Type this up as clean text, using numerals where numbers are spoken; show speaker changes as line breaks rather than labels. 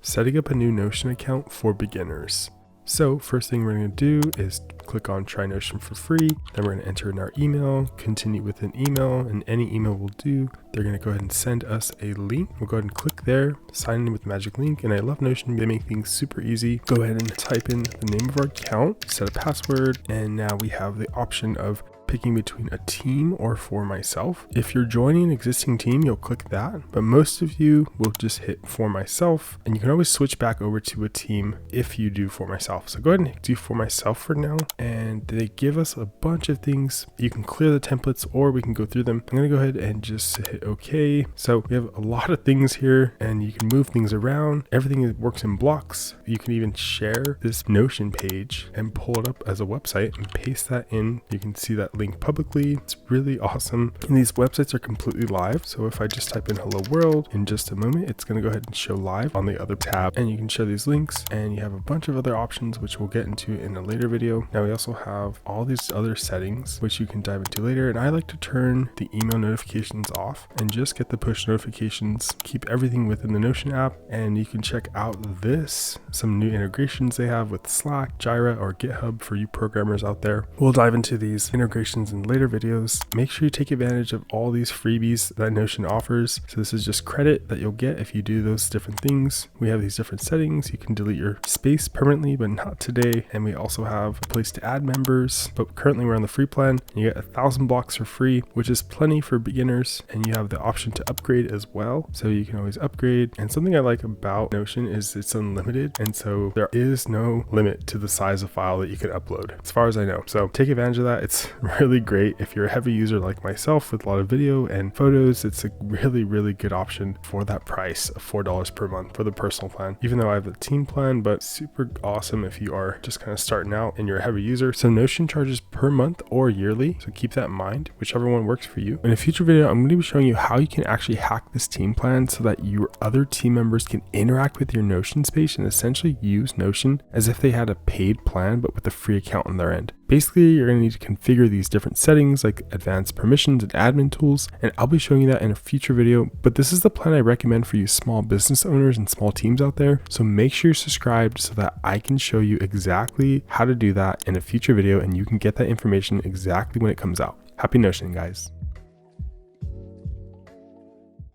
setting up a new Notion account for beginners. So first thing we're going to do is click on try Notion for free. Then we're going to enter in our email, continue with an email, and any email will do. They're going to go ahead and send us a link. We'll go ahead and click there, sign in with the magic link. And I love Notion. They make things super easy. Go ahead and type in the name of our account, set a password, and now we have the option of picking between a team or for myself. If you're joining an existing team, you'll click that, but most of you will just hit for myself, and you can always switch back over to a team if you do for myself. So go ahead and do for myself for now, and they give us a bunch of things. You can clear the templates or we can go through them. I'm gonna go ahead and just hit okay. So we have a lot of things here and you can move things around. Everything works in blocks. You can even share this Notion page and pull it up as a website and paste that in. You can see that link publicly. It's really awesome. And these websites are completely live. So if I just type in hello world in just a moment, it's going to go ahead and show live on the other tab, and you can share these links, and you have a bunch of other options, which we'll get into in a later video. Now we also have all these other settings, which you can dive into later. And I like to turn the email notifications off and just get the push notifications, keep everything within the Notion app. And you can check out some new integrations they have with Slack, Jira, or GitHub for you programmers out there. We'll dive into these integrations in later videos. Make sure you take advantage of all these freebies that Notion offers. So this is just credit that you'll get if you do those different things. We have these different settings. You can delete your space permanently, but not today. And we also have a place to add members, but currently we're on the free plan. You get 1,000 blocks for free, which is plenty for beginners. And you have the option to upgrade as well. So you can always upgrade. And something I like about Notion is it's unlimited. And so there is no limit to the size of file that you can upload, as far as I know. So take advantage of that. It's really great. If you're a heavy user like myself with a lot of video and photos, it's a really good option for that price of $4 per month for the personal plan, even though I have the team plan, but super awesome if you are just kind of starting out and you're a heavy user. So Notion charges per month or yearly. So keep that in mind, whichever one works for you. In a future video, I'm going to be showing you how you can actually hack this team plan so that your other team members can interact with your Notion space and essentially use Notion as if they had a paid plan, but with a free account on their end. Basically, you're going to need to configure these different settings like advanced permissions and admin tools, and I'll be showing you that in a future video. But this is the plan I recommend for you small business owners and small teams out there. So make sure you're subscribed so that I can show you exactly how to do that in a future video, and you can get that information exactly when it comes out. Happy Notion, guys.